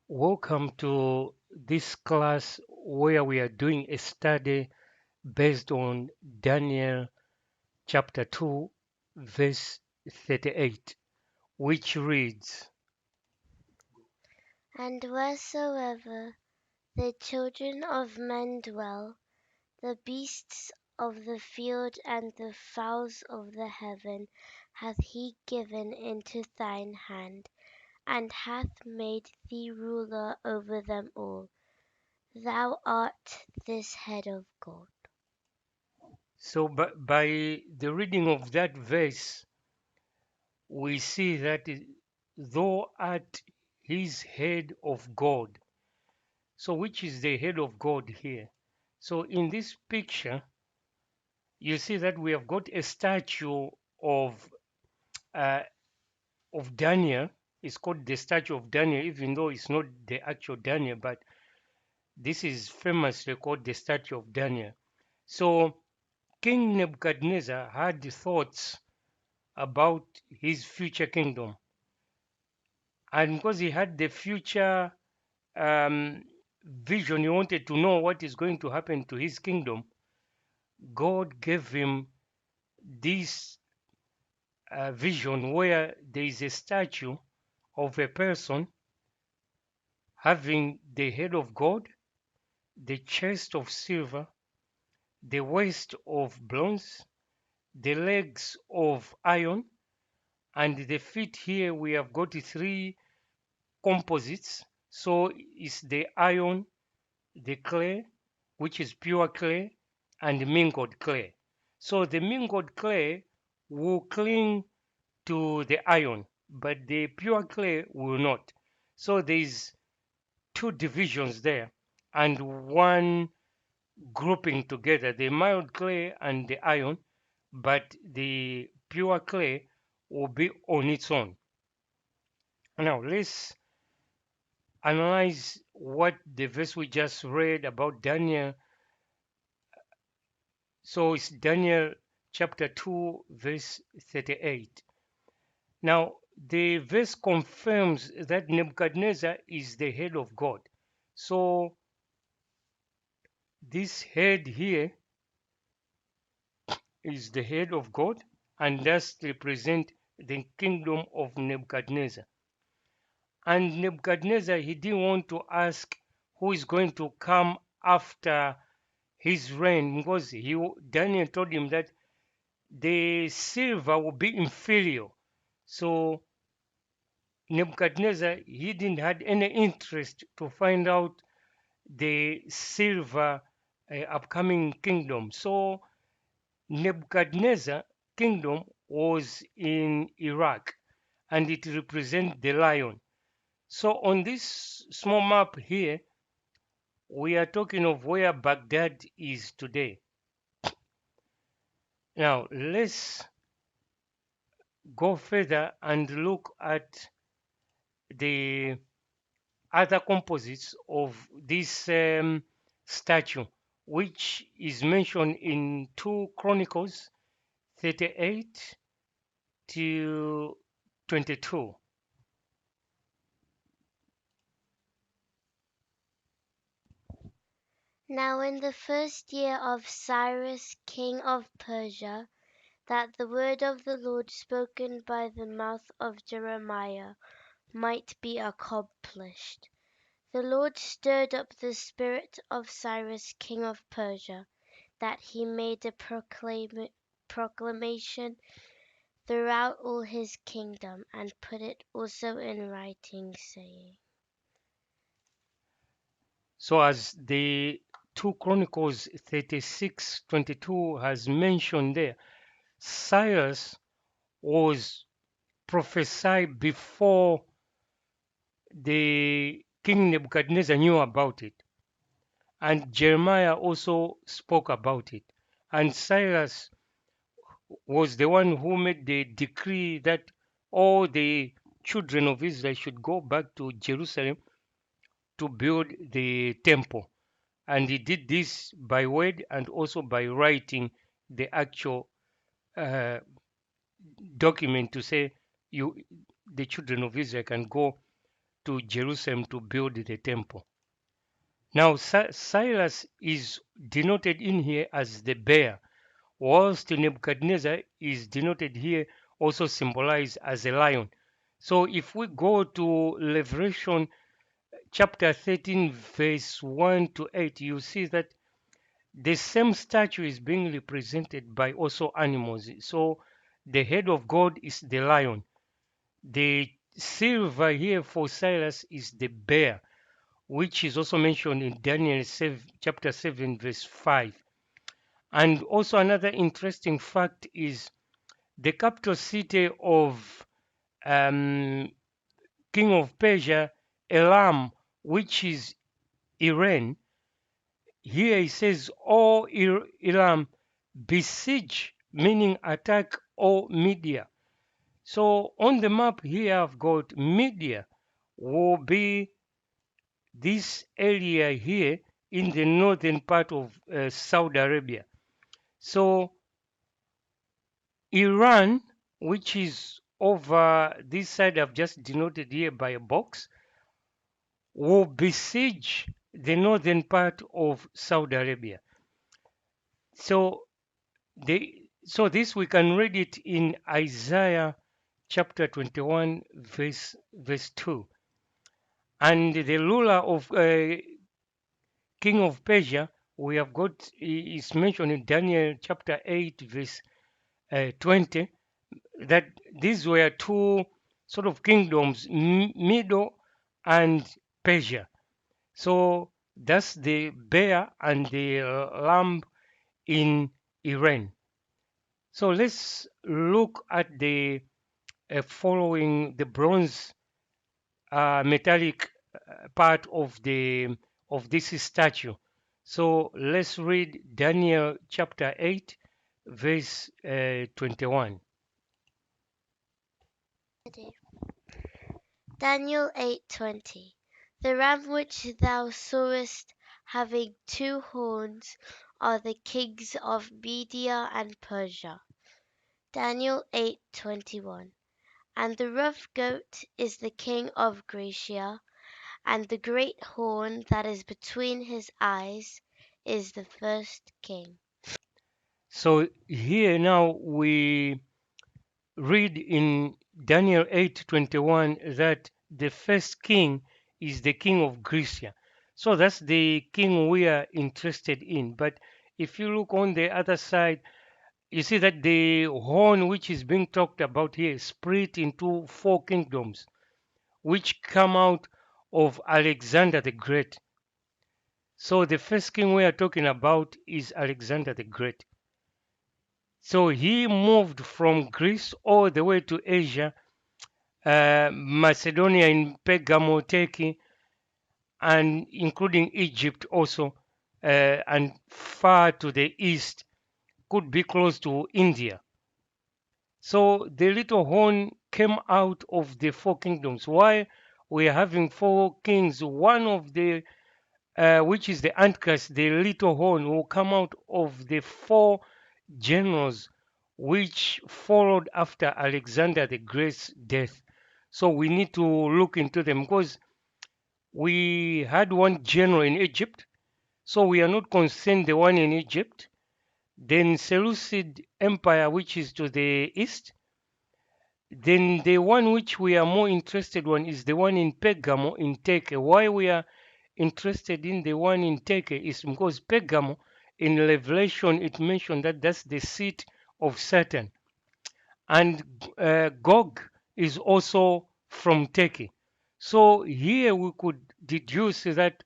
Welcome to this class where we are doing a study based on Daniel chapter 2, verse 38, which reads, And wheresoever the children of men dwell, the beasts of the field and the fowls of the heaven hath he given into thine hand, and hath made thee ruler over them all. Thou art this head of gold. So, by the reading of that verse, we see that thou art his head of God. So, which is the head of God here? So, in this picture, you see that we have got a statue of uh, Daniel. It's called the statue of Daniel, even though it's not the actual Daniel, but this is famously called the statue of Daniel. So King Nebuchadnezzar had thoughts about his future kingdom, and because he had the future um, vision, he wanted to know what is going to happen to his kingdom. God gave him this vision where there is a statue of a person having the head of God, the chest of silver, the waist of bronze, the legs of iron, and the feet. Here we have got three composites. So it's the iron, the clay, which is pure clay, and mingled clay. So the mingled clay will cling to the iron, but the pure clay will not. So there is two divisions there and one grouping together, the mild clay and the iron, but the pure clay will be on its own. Now let's analyze what the verse we just read about Daniel. So it's Daniel chapter 2, verse 38. Now the verse confirms that Nebuchadnezzar is the head of God. So this head here is the head of God and thus represent the kingdom of Nebuchadnezzar. And Nebuchadnezzar, he didn't want to ask who is going to come after his reign because Daniel told him that the silver will be inferior. So Nebuchadnezzar, he didn't have any interest to find out the silver upcoming kingdom. So Nebuchadnezzar kingdom was in Iraq and it represents the lion. So on this small map here, we are talking of where Baghdad is today. Now let's go further and look at the other composites of this statue, which is mentioned in 2 Chronicles 38 to 22. Now in the first year of Cyrus king of Persia, that the word of the Lord spoken by the mouth of Jeremiah might be accomplished, the Lord stirred up the spirit of Cyrus king of Persia, that he made a proclamation throughout all his kingdom, and put it also in writing, saying. So as the 2 Chronicles 36:22 has mentioned there, Cyrus was prophesied before the King Nebuchadnezzar knew about it. And Jeremiah also spoke about it. And Cyrus was the one who made the decree that all the children of Israel should go back to Jerusalem to build the temple. And he did this by word and also by writing the actual uh, document to say you the children of Israel can go to Jerusalem to build the temple. Now, Cyrus is denoted in here as the bear, whilst Nebuchadnezzar is denoted here also symbolized as a lion. So if we go to Revelation chapter 13, verse 1 to 8, you see that the same statue is being represented by also animals. So the head of God is the lion. The silver here for Cyrus is the bear, which is also mentioned in Daniel 7, chapter 7, verse 5. And also another interesting fact is the capital city of um, King of Persia, Elam, which is Iran. Here he says, "O Elam, besiege," meaning attack, or Media. So on the map here I've got Media will be this area here in the northern part of Saudi Arabia. So Iran, which is over this side I've just denoted here by a box, will besiege the northern part of Saudi Arabia. So this we can read it in Isaiah chapter 21 verse 2. And the ruler of king of Persia we have got is mentioned in Daniel chapter 8 verse 20, that these were two sort of kingdoms, Medo and Persia. So that's the bear and the lamb in Iran. So let's look at the following the bronze metallic part of this statue. So let's read Daniel chapter 8 verse 21. Daniel 8:20. The ram which thou sawest having two horns are the kings of Media and Persia. Daniel 8:21. And the rough goat is the king of Grecia, and the great horn that is between his eyes is the first king. So here now we read in Daniel 8:21 that the first king is the king of Grecia. So that's the king we are interested in. But if you look on the other side, you see that the horn which is being talked about here is split into four kingdoms, which come out of Alexander the Great. So the first king we are talking about is Alexander the Great. So he moved from Greece all the way to Asia, Macedonia in Pergamo, Turkey, and including Egypt also, and far to the east, could be close to India. So the little horn came out of the four kingdoms. Why we are having four kings? One of the which is the Antichrist, the little horn, will come out of the four generals which followed after Alexander the Great's death. So we need to look into them because we had one general in Egypt, so we are not concerned the one in Egypt. Then Seleucid Empire, which is to the east. Then the one which we are more interested in is the one in Pergamo in Turkey. Why we are interested in the one in Turkey is because Pergamo in Revelation it mentioned that that's the seat of Satan, and GoG is also from Turkey. So here we could deduce that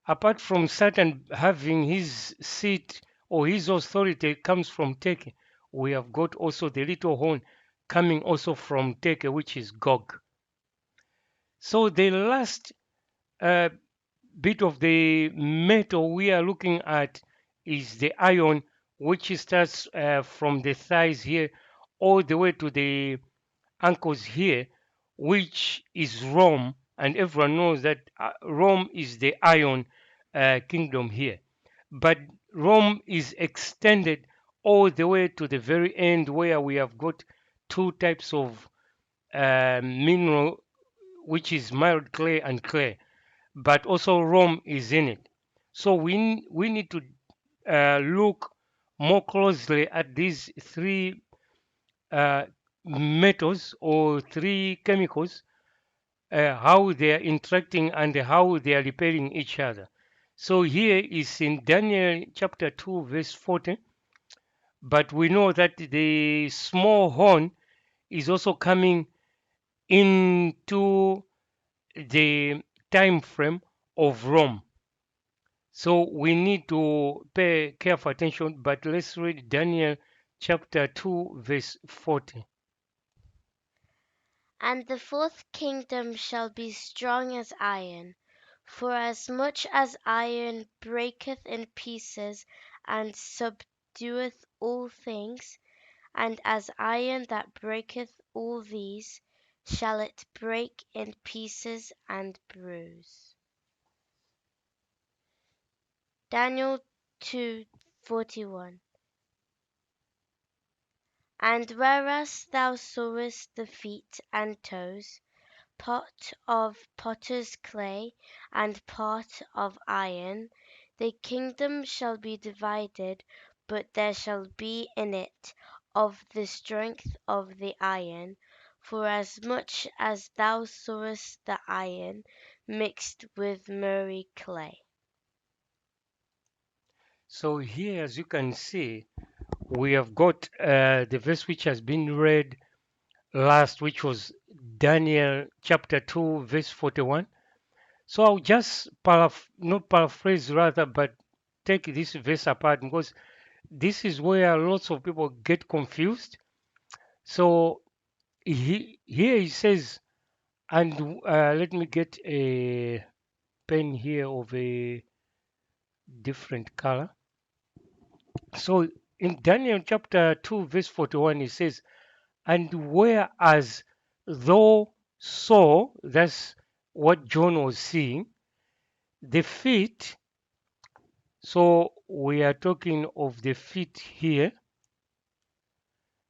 apart from Satan having his seat or his authority comes from Turkey, we have got also the little horn coming also from Turkey, which is GoG. So the last uh, bit of the metal we are looking at is the iron, which starts from the thighs here all the way to the ankles here, which is Rome, and everyone knows that Rome is the iron kingdom here. But Rome is extended all the way to the very end, where we have got two types of mineral which is mild clay and clay, but also Rome is in it. So we need to look more closely at these three uh, metals or three chemicals, how they are interacting and how they are repairing each other. So here is in Daniel chapter 2, verse 14. But we know that the small horn is also coming into the time frame of Rome. So we need to pay careful attention. But let's read Daniel chapter 2, verse 40. And the fourth kingdom shall be strong as iron: forasmuch as iron breaketh in pieces and subdueth all things, and as iron that breaketh all these, shall it break in pieces and bruise. Daniel 2:41. And whereas thou sawest the feet and toes, part of potter's clay, and part of iron, the kingdom shall be divided, but there shall be in it of the strength of the iron, forasmuch as thou sawest the iron mixed with miry clay. So here, as you can see, we have got the verse which has been read last, which was Daniel chapter 2, verse 41. So I'll just not paraphrase rather, but take this verse apart because this is where lots of people get confused. So here he says, and let me get a pen here of a different color. So in Daniel chapter 2, verse 41, it says, and whereas though saw, that's what John was seeing, the feet, so we are talking of the feet here,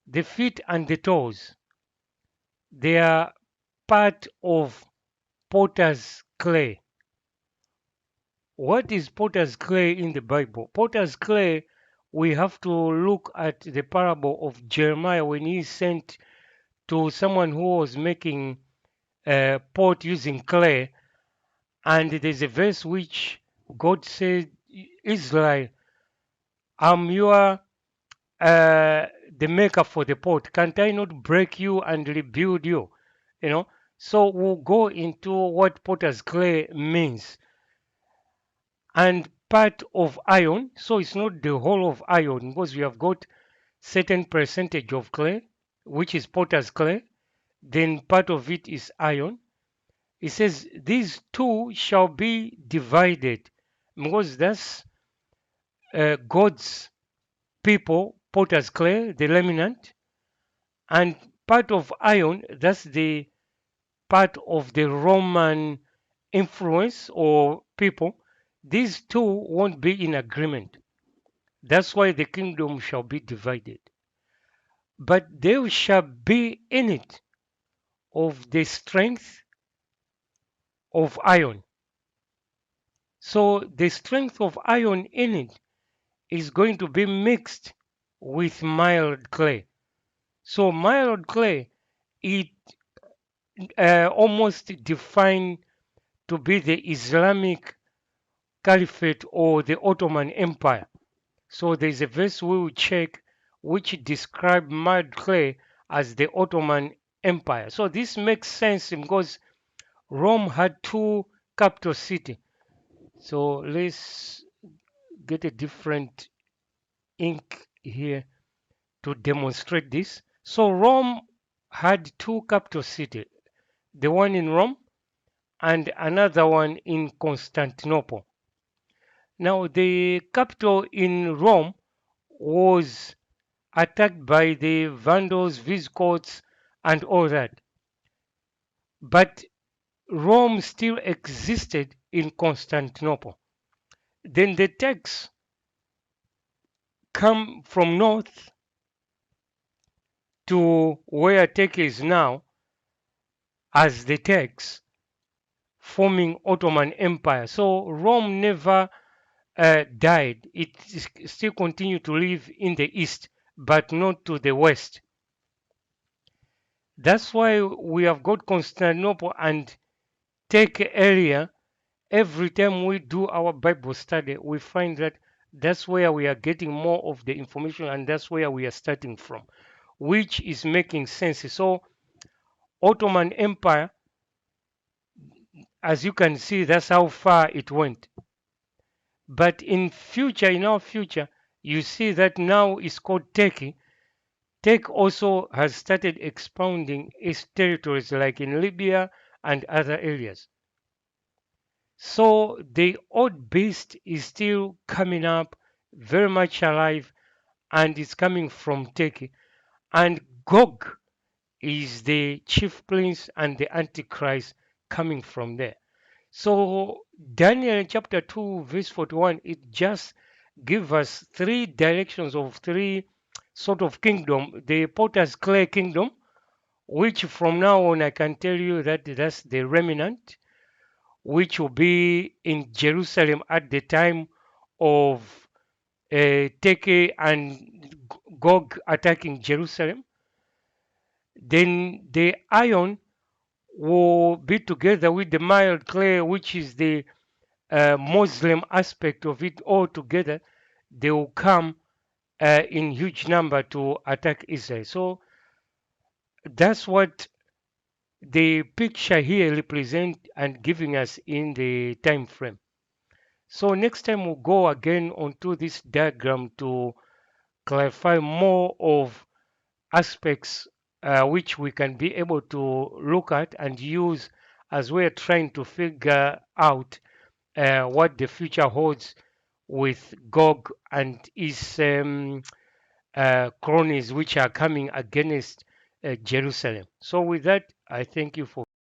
the feet and the toes, they are part of potter's clay. What is potter's clay in the Bible? Potter's clay, we have to look at the parable of Jeremiah when he sent to someone who was making a pot using clay. And there's a verse which God said, Israel, I'm your the maker for the pot. Can't I not break you and rebuild you? You know. So we'll go into what potter's clay means. And part of iron, so it's not the whole of iron because we have got certain percentage of clay, which is potter's clay. Then part of it is iron. It says these two shall be divided because that's God's people, potter's clay, the laminate, and part of iron, that's the part of the Roman influence or people. These two won't be in agreement. That's why the kingdom shall be divided. But there shall be in it of the strength of iron. So the strength of iron in it is going to be mixed with mild clay. So mild clay, it almost defined to be the Islamic Caliphate or the Ottoman Empire. So there's a verse we will check which describe mild clay as the Ottoman Empire. So this makes sense because Rome had two capital cities. So let's get a different ink here to demonstrate this. So Rome had two capital cities, the one in Rome and another one in Constantinople. Now, the capital in Rome was attacked by the Vandals, Visigoths, and all that. But Rome still existed in Constantinople. Then the Turks come from north to where Turkey is now as the Turks. forming Ottoman Empire. So Rome never died. It still continued to live in the east, but not to the west. That's why we have got Constantinople and take area. Every time we do our Bible study, we find that that's where we are getting more of the information and that's where we are starting from, which is making sense. So Ottoman Empire, as you can see, that's how far it went. But in our future, you see that now it's called Turkey. Turkey also has started expounding its territories like in Libya and other areas. So the old beast is still coming up, very much alive, and it's coming from Turkey. And GoG is the chief prince and the antichrist coming from there. So Daniel chapter 2 verse 41, it just gives us three directions of three sort of kingdom. The potter's clay kingdom, which from now on I can tell you that that's the remnant, which will be in Jerusalem at the time of Turkey and Gog attacking Jerusalem. Then the iron will be together with the mild clay, which is the Muslim aspect of it all together. They will come in huge number to attack Israel. So that's what the picture here represent and giving us in the time frame. So next time we'll go again onto this diagram to clarify more of aspects which we can be able to look at and use as we're trying to figure out what the future holds with Gog and his cronies which are coming against Jerusalem. So with that, I thank you for